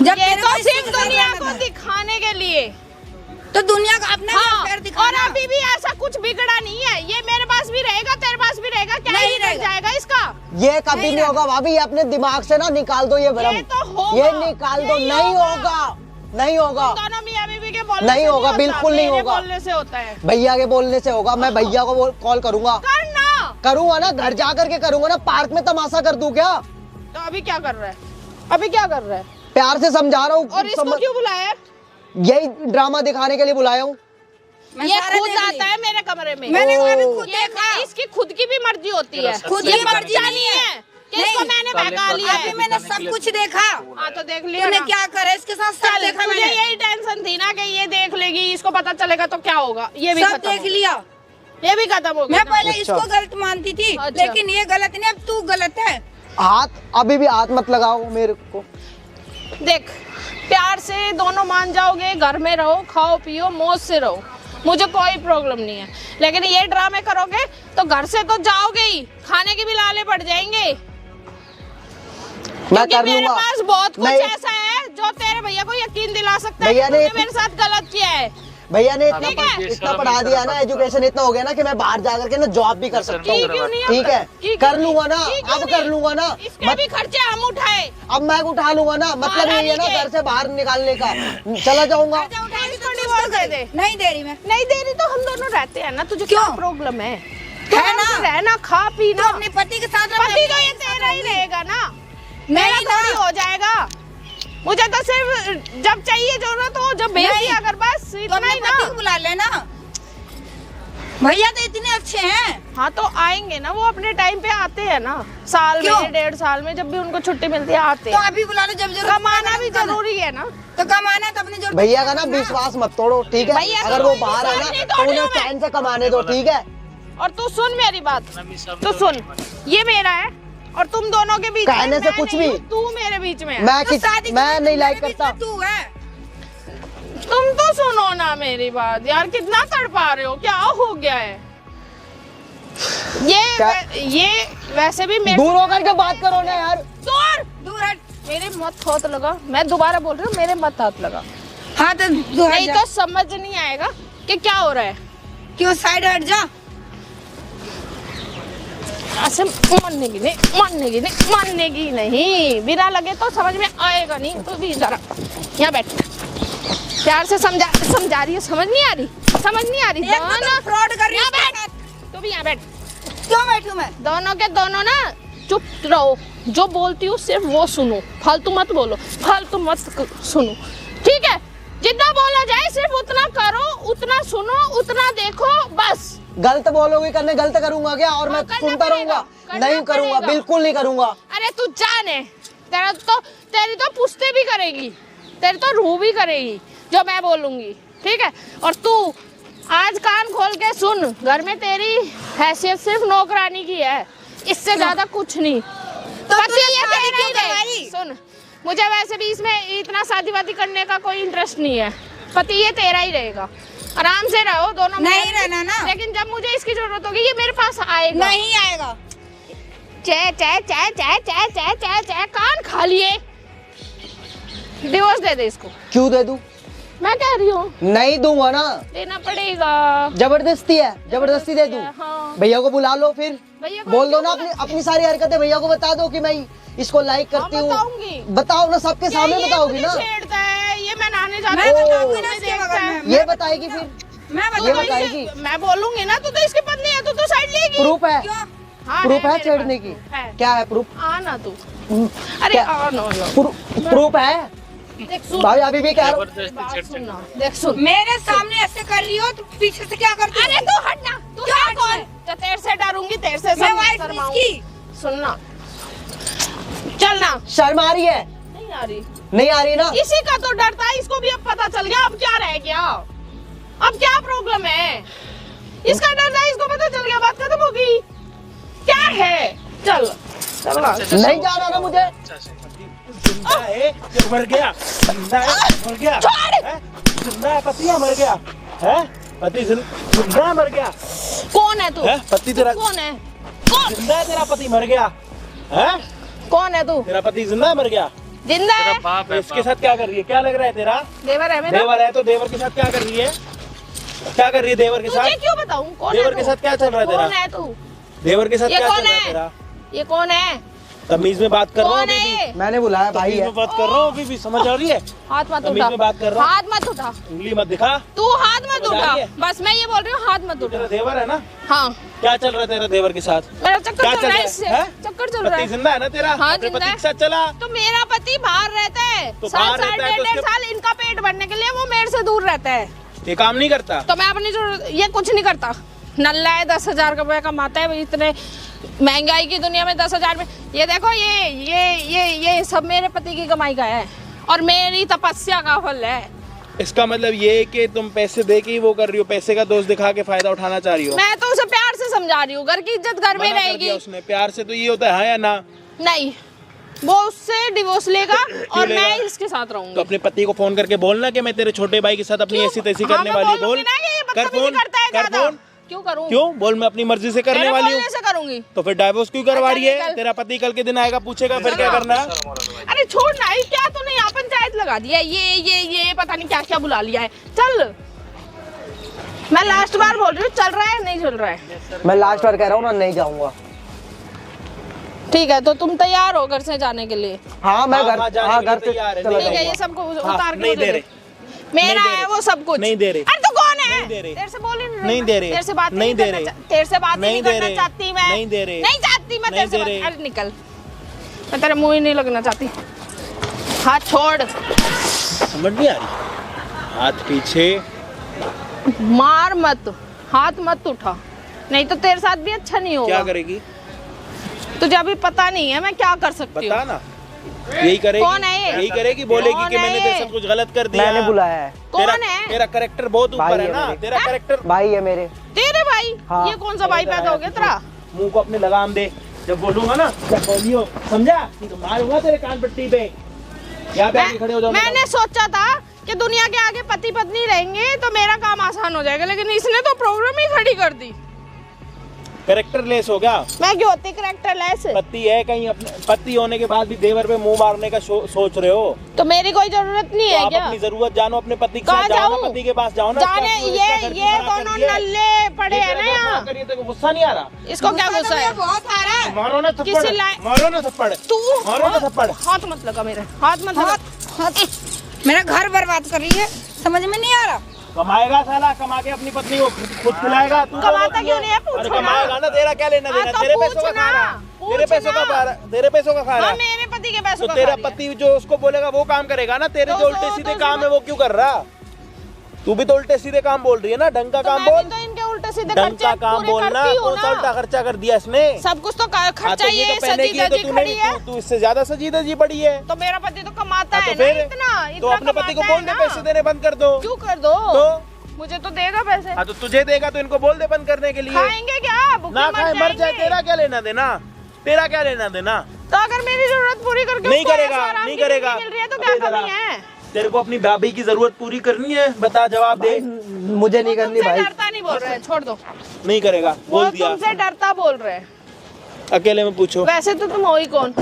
जब ये तेरे तो को सिर्फ इसके साथ दुनिया रहना को था। दिखाने के लिए। तो दुनिया का अपना हाँ, पैर और दिखाना। अभी भी ऐसा कुछ बिगड़ा नहीं है। ये मेरे पास भी रहेगा, तेरे पास भी रहेगा, क्या नहीं ही रह रहेगा। जाएगा इसका? ये कभी नहीं होगा भाभी, ये अपने दिमाग से ना निकाल दो, ये भ्रम। ये तो होगा। ये निकाल दो, नहीं होगा, नहीं होगा, दोनों मियां बीवी के बोलने नहीं से होगा, होता, बिल्कुल नहीं मेरे होगा। बोलने से होता है। भैया के बोलने से होगा। मैं भैया को कॉल करूंगा, करना। करूंगा ना, घर जा करके करूंगा ना, पार्क में तमाशा कर दूं क्या? तो अभी क्या कर रहा है? अभी क्या कर रहा है? प्यार से समझा रहा हूँ। और इसको क्यों बुलाया है? यही ड्रामा दिखाने के लिए बुलाया हूँ। मैं ये सारा खुद देख ली। आता है मेरे कमरे में। मैंने अभी ओ। खुद ये देखा। इसकी खुद की भी मर्जी होती है। खुद ये की मर्जी बच्चा नहीं नहीं है कि नहीं। इसको मैंने बहका लिया अभी है। मैंने सब कुछ देखा। हाँ तो देख लिया तूने ना। क्या करे इसके साथ? सब चल, देखा मुझे मैंने। यही टेंशन थी ना कि ये देख लेगी, इसको पता चलेगा तो क्या होगा। ये भी सब खत्म देख हो गया। लिया। ये भी खत्म हो गया मैं ना। पहले अच्छा। इसको गलत मानती थी, अच्छा। लेकिन ये गलत नहीं, अब तू गलत है। हाथ अभी भी हाथ मत लगाओ मेरे को। देख, प्यार से दोनों मान जाओगे, घर में रहो, खाओ पियो, मौज से रहो। मुझे कोई प्रॉब्लम नहीं है, लेकिन ये ड्रामे करोगे तो घर से तो जाओगे ही, खाने के भी लाले पड़ जाएंगे। मैं क्योंकि कर मेरे लूंगा। पास बहुत कुछ मैं- ऐसा है जो तेरे भैया को यकीन दिला सकता है भैया कि ने तूने मेरे साथ गलत किया है। भैया ने ठीक है। इतना पढ़ा दिया ना, एजुकेशन इतना हो गया ना कि मैं बाहर जाकर के ना जॉब भी कर सकता की हूँ। क्यों नहीं ठीक है, की कर क्यों लूंगा ना, नहीं? की क्यों अब नहीं? कर लूंगा ना। इसके भी खर्चे हम उठाए। अब मैं उठा लूंगा ना, मतलब यही है ना, महारानी के। घर से बाहर निकालने का। चला जाऊंगा। इसको डिवोर्स दे दे। नहीं दे रही मैं। नहीं दे रही तो हम दोनों रहते हैं ना, तुझे क्या क्यों? प्रॉब्लम है? है ना? रहना, खा तो पीना, अपने पति के साथ रह, पति तो ये तेरा ही रहेगा ना, मेरा नहीं ना। थोड़ी हो जाएगा। मुझे तो सिर्फ जब चाहिए जरूरत हो, जब भेज दिया अगर, बस तो इतना अपने ही पति को ना। बुला लेना। भैया तो इतने अच्छे हैं। हाँ तो आएंगे ना, वो अपने टाइम पे आते हैं ना, साल क्यों? में 1.5 साल में जब भी उनको छुट्टी मिलती है आते तो हैं। अभी बुला लो जब जरूरत कमाना भी जरूरी है ना। तो कमाना है तो अपनी जरूरत। भैया का ना विश्वास मत तोड़ो, ठीक है। भैया का अगर वो कोई बाहर है विश्वास नहीं ना तोड़ तो रही उन्हें हूँ मैं। चैन से कमाने दो, ठीक है। और तू सुन मेरी बात, तू सुन, ये मेरा है और तुम दोनों के बीच में कहने से मैं कुछ नहीं भी। हूँ, तू मेरे बीच में है। मैं नहीं लाइक करता। तू है। तुम तो सुनो ना मेरी बात यार, कितना तड़पा रहे हो, क्या हो गया है? ये वैसे भी मेरे दूर होकर के बात करो ना यार। दूर हट। मेरे मत हाथ लगा, मैं दोबारा बोल रही हूँ, मेरे मत हाथ लगा, हाँ तो दूर हट नहीं जा। तो समझ नहीं आएगा कि क्या हो रहा है। क्यों साइड हट जा। ऐसे मानने की नहीं, बिना लगे तो समझ में आएगा नहीं। तो भी जरा यहाँ बैठ, प्यार से समझा रही है, समझ नहीं आ रही फ्रॉड कर रही यहाँ है बैठ, उसके साथ। तो भी यहाँ बैठ। क्यों बैठूं मैं? दोनों के दोनों ना चुप रहो, जो बोलती हूँ सिर्फ वो सुनो, फालतू मत बोलो, फालतू मत सुनो, ठीक है? जितना बोला जाए सिर्फ उतना करो, उतना सुनो, उतना देखो, बस। गलत बोलोगे करने, गलत करूंगा क्या? और मैं करना सुनता पड़ेगा, रहूंगा? करना नहीं करूंगा, पड़ेगा। बिल्कुल नहीं करूंगा। अरे तू जाने, तेरी तो पुश्ते भी करेगी, तेरी तो रूह भी करेगी जो मैं बोलूंगी, ठीक है? और तू आज कान खोल के सुन, घर में तेरी हैसियत सिर्फ नौकरानी की है, इससे ज्यादा कुछ नहीं। तो पति तूने ये शादी तेरा ही क्यों है। करवाई? सुन, मुझे वैसे भी इसमें इतना शादी वादी करने का कोई इंटरेस्ट नहीं है, पति ये तेरा ही रहेगा, आराम से रहो दोनों। नहीं में। रहना ना। लेकिन जब मुझे इसकी जरूरत होगी ये मेरे पास आएगा। नहीं आएगा। चे कान खा लिए। डिवोर्स दे दे इसको। क्यों दे दूं? मैं कह रही हूँ नहीं दूंगा ना, देना पड़ेगा। जबरदस्ती है, जबरदस्ती दे दूं। हाँ। भैया को बुला लो, फिर भैया को बोल दो क्यों ना अपनी सारी हरकतें भैया को बता दो कि मैं इसको लाइक करती हाँ, हूँ। बताऊंगी। बताओ ना, सबके सामने ये बताओगी मुझे ना। छेड़ता है, ये मैं नहाने जाती मैं हूँ, बताऊंगी ना मुझे इसके देखता बगल है। में। ये बताएगी फिर, मैं तू ये तो बताएगी। इसे- मैं बोलूंगी ना, तू तो इसकी पत्नी है, तू तो साइड लेगी। प्रूफ है, क्यों? हाँ, प्रूफ है मेरे छेड़ने पास। की। है। क्या है प्रूफ? आना तू। अरे क्या? आ नो प्रूफ है देख सुन, भाई, अभी भी कह रहा हूँ। बात सुनना, देख सुन। मेरे सामने ऐसे कर रही हो तो पीछे से क्या करती हो? अरे तू हटना, तू क्या है कौन? हटना? जो तेरे से डरूंगी, तेरे से मैं वाइफ शर्माऊंगी। इसकी। सुनना, चलना। शर्म आ रही है? नहीं आ रही। नहीं आ रही ना? इसी का तो डरता है, इसको भी अब पता चल गया। अब क्या रह गया? अब क्या प्रॉब्लम है? इसका डर था, इसको पता चल गया, बात खत्म होगी। क्या है? चल चलना। नहीं जाना ना मुझे। जिंदा है जो मर गया, जिंदा है मर गया, हैं? जिंदा है पति है मर गया, है पति जिंदा है मर गया, कौन है तू? है पति तेरा कौन है? कौन? जिंदा है, तेरा पति मर गया, है कौन है तू? तेरा पति जिंदा है मर गया। जिंदा है? तो इसके साथ क्या कर रही है? क्या लग रहा है तेरा? देवर है मेरा? देवर है तो देवर के साथ क्या कर रही है? क्या कर रही है देवर के तुझे साथ? क्यों बताऊं? कौन देवर है के तू? साथ क्या चल रहा है तेरा? कौन है तू? देवर के साथ ये क्या कौन चल रहा है है? तेरा? ये कौन है? तमीज में बात कर रहा हूँ कौन अभी है भी। ये? मैंने बुलाया भाई तमीज है। में बात कर रहा हूँ अभी भी, समझ आ रही है? हाथ मत तमीज उठा, में बात कर रहा हूँ। हाथ मत उठा, उंगली मत दिखा। तू हाथ मत समझ आ उठा, रही है? बस मैं ये बोल रही हूँ, हाथ मत उठा। तेरा देवर है ना? हाँ, क्या चल रहा है तेरा देवर के साथ? मेरा चक्कर क्या चल रहा है, चल रहा है? चक्कर चल रहा पति है। जिंदा है ना तेरा? हाँ, अपने जिंदा पति है। के साथ चला। तो मेरा पति बाहर रहता है, तो 7 बाहर साल रहता है तो 1.5 उसके- साल इनका पेट भरने के लिए वो मेरे से दूर रहता है। ये काम नहीं करता। तो मैं अपनी जो ये कुछ नहीं करता, नल्ला है, 10,000 रुपए कमाता है, इतने महंगाई की दुनिया में 10,000 में। ये देखो, ये सब मेरे पति की कमाई का है और मेरी तपस्या का फल है। इसका मतलब ये है कि तुम पैसे दे के ही वो कर रही हो, पैसे का दोष दिखा के फायदा उठाना चाह रही हो। मैं तो उसे प्यार से समझा रही हूँ, घर की इज्जत घर में मना कर रहेगी। दिया उसने। प्यार से तो ये होता है, हाँ या ना? नहीं, वो उससे डिवोर्स लेगा और लेगा? मैं इसके साथ तो रहूंगी। अपने पति को फोन करके बोलना कि मैं तेरे छोटे भाई के साथ अपनी ऐसी तैसी करने हाँ, मैं वाली, बोल। बोलूंगी ना कि ये बदतमीजी करता है कर ज्यादा। फोन। क्यों करूं? क्यों बोल, मैं अपनी मर्जी से करने मेरे वाली हूँ, बोलने से करूंगी। तो फिर डाइवोर्स क्यों करवा रही अच्छा, है? निकल। तेरा पति कल के दिन आएगा, पूछेगा फिर क्या करना है? अरे छोड़ ना, ये क्या तूने यहाँ पंचायत लगा दिया, ये पता नहीं क्या क्या बुला लिया है। चल, मैं लास्ट बार बोल रही हूँ, चल रहा है नहीं चल रहा है? मैं लास्ट बार कह रहा हूँ ना, नहीं जाऊंगा। ठीक है, तो तुम तैयार हो घर से जाने के लिए? हाँ मैं हाँ, घर जाने हाँ के लिए घर से तैयार है, चला नहीं ठीक है, जाऊंगा। ये सबको हाँ, उतार के नहीं मुझे दे दे। रहे। मेरा नहीं दे है रहे। वो सब कुछ। नहीं दे रहे। अरे तू कौन है? नहीं दे रहे। तेरे से बोल ही नहीं दे रहे। तेरे से बात नहीं दे रहे। तेरे से बात नहीं नहीं दे करना रहे। चाहती मैं। नहीं दे रहे। नहीं चाहती मैं तेरे नहीं से दे बात। रहे। अरे निकल, मैं तेरे मुंह ही नहीं लगना चाहती। हाथ छोड़। समझ नहीं आ रही? हाथ पीछे। मार मत, हाथ मत उठा, नहीं तो तेरे साथ भी अच्छा नहीं होगा। क्या करेगी? तुझे अभी पता नहीं है मैं क्या कर सकती बता हूँ। ना। यही करेगी? कौन है ये? यही करेगी, बोलेगी कौन कि है मैंने ये? तेरे साथ कुछ गलत कर दिया। मैंने बुलाया है। कौन तेरा, है? तेरा करेक्टर बहुत ऊपर भाई है है ना, मेरे। तेरा हाँ? करेक्टर। भाई है मेरे। तेरे भाई? हाँ। ये कौन सा भाई पैदा हो गया तेरा? मुंह को अपने लगाम दे, जब बोलूंगा ना जब बोलियो, समझा? तो मारूंगा तेरे कान पट्टी पे। यहाँ पे आके खड़े हो जाओ। मैंने सोचा था कि दुनिया के आगे पति पत्नी रहेंगे तो मेरा काम आसान हो जाएगा, लेकिन इसने तो प्रॉब्लम ही खड़ी कर दी। करेक्टर लेस हो गया। मैं क्यों होती करेक्टर लेस? पति है कहीं, अपने पति होने के बाद भी देवर पे मुंह मारने का सोच रहे हो? तो मेरी कोई जरूरत नहीं तो है आप क्या? अपनी जरूरत जानो, अपने पति के कहाँ साथ जाओ ना, जाऊँ? पति के पास जाओ ना। जाने इसका ये घर क्यों खराब दोनों कर दिए? नल्ले पड़े ये हैं ना तेरा घर यहाँ। खराब करिए, तेरे को गुस्सा नहीं आ रहा? इसको क्या गुस्सा है? बहुत आ रहा है। मारो ना थप्पड़, किसी लाए- मारो ना थप्पड़, तू मारो ना थप्पड़। हाथ मत लगा मेरे, हाथ मत लगा। मेरा घर बर्बाद कर रही है, समझ में नहीं आ रहा। कमाएगा साला, कमा के अपनी पत्नी को खुद खिलाएगा। तू कमाता क्यों नहीं है? पूछो अरे ना। कमाएगा ना, तेरा क्या लेना देना? हाँ, तो तेरे पैसों का पूछ ना, खा रहा, तेरे पूछ पैसों का ना। खा रहा, तेरे पैसों का खा रहा। हाँ, मेरे पति के पैसों तो का तेरा खा रही है। पति जो उसको बोलेगा वो काम करेगा ना, तेरे तो जो उल्टे सीधे काम है वो क्यों कर रहा? तू भी तो उल्टे सीधे काम बोल रही है ना, ढंग का तो काम मैं बोल। भी तो इनके उल्टे सीधे ढंग का खर्चे काम पूरे बोलना, करती हूँ कौन सा ना। उल्टा खर्चा कर दिया इसने? सब कुछ तो हाँ, खर्चा तो ये ये तो पहले की सजी है, तो धजी तूने खड़ी है। तू इससे ज्यादा सजी धजी पड़ी है। तो मेरा पति तो कमाता हाँ, है तो ना फिर इतना तो अपने पति को बोल दे पैसे देने बंद कर दो। क्यों कर दो? तो मुझे तो देगा पैसे। हाँ, तो तुझे देगा तो इनको बोल दे बंद करने के लिए। खाएंगे क्या? भूखे ना खाए मर जाए, जाएंगे। तेरा क्या लेना देना? तेरा क्या लेना देना? तो अगर मेरी जरूरत पूरी करके नहीं उसको करेगा, ऐसा आराम नहीं की करेगा। जिंदगी मिल रही है तो अबे क्या जरा, कमी है? तेरे को अपनी भाभी की जरूरत पूरी करनी है, बता, जवाब दे। मुझे नहीं करनी तुमसे भाई। डरता नहीं बोल रहे, छोड़ दो। नहीं करेगा, वो बोल दिया। तुमसे डरता बोल रहे हैं। अकेले में पूछो, वैसे तो तुम हो ही कौन?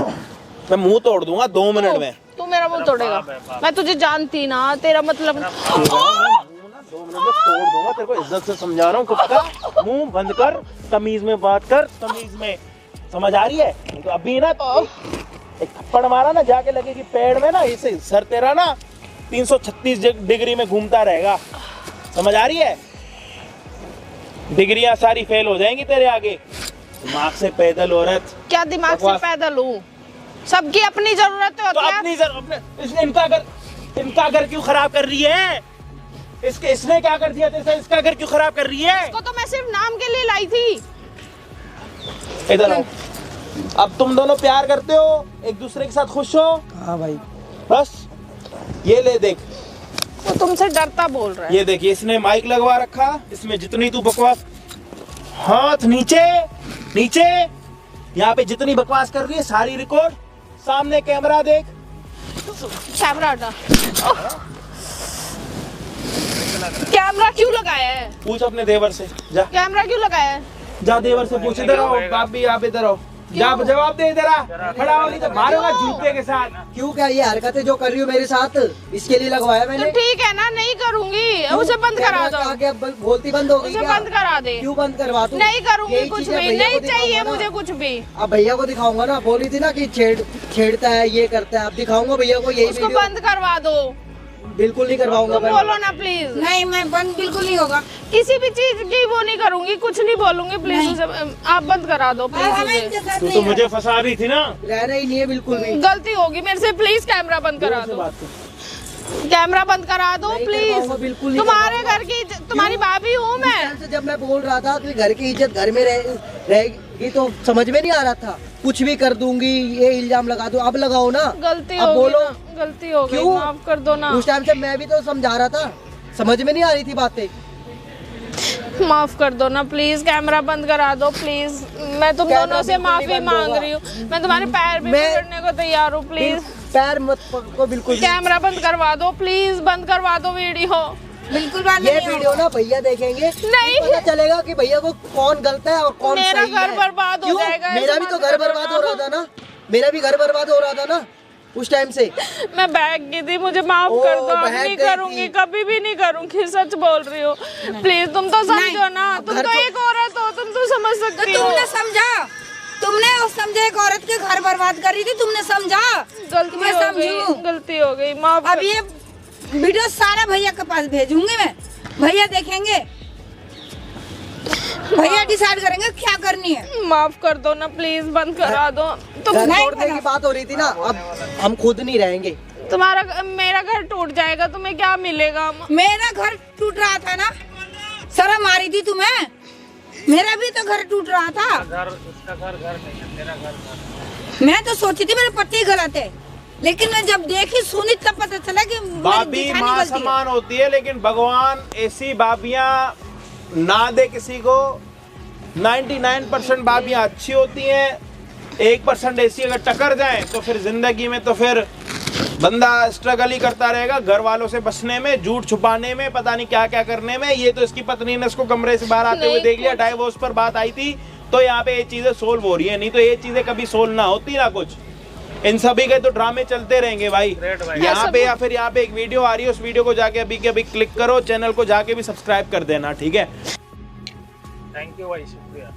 मैं मुंह तोड़ दूंगा 2 मिनट में। तू मेरा मुंह तोड़ेगा? मैं तुझे जानती ना, तेरा मतलब। 2 मिनट में तोड़ दूंगा तेरे को, इज्जत से समझा रहा हूँ। कुत्ता, मुंह बंद कर, तमीज में बात कर, तमीज में, समझ आ रही है? तो अभी ना एक थप्पड़ मारा ना, जाके लगेगी पेड़ में ना, इसे सर तेरा ना 336 डिग्री में घूमता रहेगा। समझ आ रही है? डिग्रियां सारी फेल हो जाएंगी तेरे आगे। दिमाग से पैदल औरत। क्या दिमाग से बकवास। पैदल हूँ? सबकी अपनी जरूरत तो होती है। अपने इसने इनका घर क्यों खराब कर रही है? इसने क्या कर दिया तेरे साथ? इसका घर क्यों खराब कर रही है? इसको तो मैं सिर्फ नाम के लिए लाई थी। इधर आओ। अब तुम दोनों प्यार करते हो, एक दूसरे के साथ खुश हो, हाँ भाई। बस ये ले देख, वो तुमसे डरता बोल रहा है। ये देखिए, इसने माइक लगवा रखा, इसमें जितनी तू बकवास, हाथ नीचे नीचे, यहाँ पे जितनी बकवास कर रही है सारी रिकॉर्ड, सामने कैमरा देख। कैमरा हटा। कैमरा क्यों लगाया है? पूछ अपने देवर से, जा कैमरा क्यों लगाया है? जा देवर से पूछ। इधर आओ, बाप भी आप इधर आओ, जा जवाब दे। इधर आ, खड़ा हो, नहीं तो मारूंगा जूते के साथ। क्यों, क्या ये हरकतें जो कर रही हो मेरे साथ, इसके लिए लगवाया तो मैंने? ठीक है ना, नहीं करूंगी, उसे बंद करा दो। आगे अब बोलती बंद हो गई उसे क्या? बंद करा दे। क्यों बंद करवा दूं? नहीं करूंगी यही कुछ चीजें भी, भैया नहीं को चाहिए दिखाऊंगा मुझे ना। कुछ भी। अब भैया को दिखाऊंगा ना, बोली थी ना कि छेड़ता है, ये करता है, अब दिखाऊंगा भैया को यही उसको वीडियो। बंद करवा दो। बिल्कुल नहीं करवाऊंगा तुम मैं। बोलो ना प्लीज। नहीं, मैं बंद बिल्कुल नहीं होगा। किसी भी चीज की वो नहीं करूंगी, कुछ नहीं बोलूंगी, प्लीज उसे आप बंद करा दो प्लीज हमें उसे। इनके साथ तू नहीं तो है। मुझे फंसा रही थी ना। रहना ही नहीं है बिल्कुल भी। गलती होगी मेरे से, प्लीज कैमरा बंद करा देवर से दो। बात कर। कैमरा बंद करा दो नहीं प्लीज। करवाऊंगा, बिल्कुल नहीं तुम्हारे करवाऊंगा। घर की तुम्हारी भाभी हूँ उस मैं। टाइम से जब मैं बोल रहा था कि घर की इज्जत घर में रहेगी तो समझ में नहीं आ रहा था। कुछ भी कर दूंगी, ये इल्जाम लगा दो, अब लगाओ ना। गलती अब हो बोलो। गई, गलती हो गई, क्यों? माफ कर दो ना। उस टाइम से मैं भी तो समझा रहा था, समझ में नहीं आ रही थी बातें। माफ कर दो ना प्लीज, कैमरा बंद करा दो प्लीज। मैं तुम कैमरा दोनों से बिल्कुल नहीं माफी बंद मांग होगा। रही हूँ। मैं तुम्हारे पैर भी मैं- पकड़ने को तैयार हूँ, प्लीज। पैर मत पकड़ो बिल्कुल भी। कैमरा बंद करवा दो प्लीज, बंद करवा दो वीडियो। बिल्कुल बात ये नहीं वीडियो होगा। ना भैया देखेंगे, नहीं। पता चलेगा कि भैया को कौन गलत है और कौन मेरा सही घर है। बर्बाद हो क्यों? जाएगा, मेरा ऐसा भी तो मत घर करो बर्बाद ना। हो रहा था ना, मेरा भी घर बर्बाद हो रहा था ना उस टाइम से। मैं बहक गई थी, मुझे माफ ओ, कर दो, अब बहक नहीं गई करूंगी, थी। कभी भी नहीं करूंगी, सच बोल रही हूँ। प्लीज तुम तो समझो ना, तुम घर तो तो- एक औरत हो, तुम तो समझ तो सकती हो। तुमने समझा, तुमने वो समझा एक औरत के घर बर्बाद कर रही थी, तुमने समझा। गलती मैं हो गई, समझू। गलती हो गई, माफ अब कर- ये वीडियो सारा भैया के पास भेजूंगी मैं, भैया देखेंगे, भैया डिसाइड करेंगे क्या करनी है। माफ कर दो ना प्लीज, बंद करा दो। तुम घर नहीं तोड़ने बना। की बात हो रही थी ना, अब हम खुद नहीं रहेंगे। तुम्हारा मेरा घर टूट जाएगा, तुम्हें क्या मिलेगा? मेरा घर टूट रहा था ना, शर्म आ रही थी तुम्हें? मेरा भी तो घर टूट रहा था। उसका घर नहीं है, मेरा घर। मैं तो सोची थी मेरे पति गलत है, लेकिन मैं जब देखी सुनी तब पता चला कि मेरी भाभी जेठानी माँ गलती है। समान होती है, लेकिन भगवान ऐसी भाभियाँ ना दे किसी को। 99% भाभियाँ अच्छी होती हैं, 1% ऐसी अगर टकर जाए तो फिर जिंदगी में तो फिर बंदा स्ट्रगल ही करता रहेगा, घर वालों से बचने में, झूठ छुपाने में, पता नहीं क्या क्या करने में। ये तो इसकी पत्नी ने इसको कमरे से बाहर आते हुए नहीं, देख लिया, कुछ- डाइवोर्स पर बात आई थी, तो यहाँ पे ये चीजें सोल्व हो रही है, नहीं तो ये चीजें कभी सोल्व ना होती ना कुछ। इन सभी के तो ड्रामे चलते रहेंगे भाई। यहाँ पे या फिर यहाँ पे एक वीडियो आ रही है, उस वीडियो को जाके अभी के अभी क्लिक करो, चैनल को जाके भी सब्सक्राइब कर देना, ठीक है। थैंक यू भाई, शुक्रिया।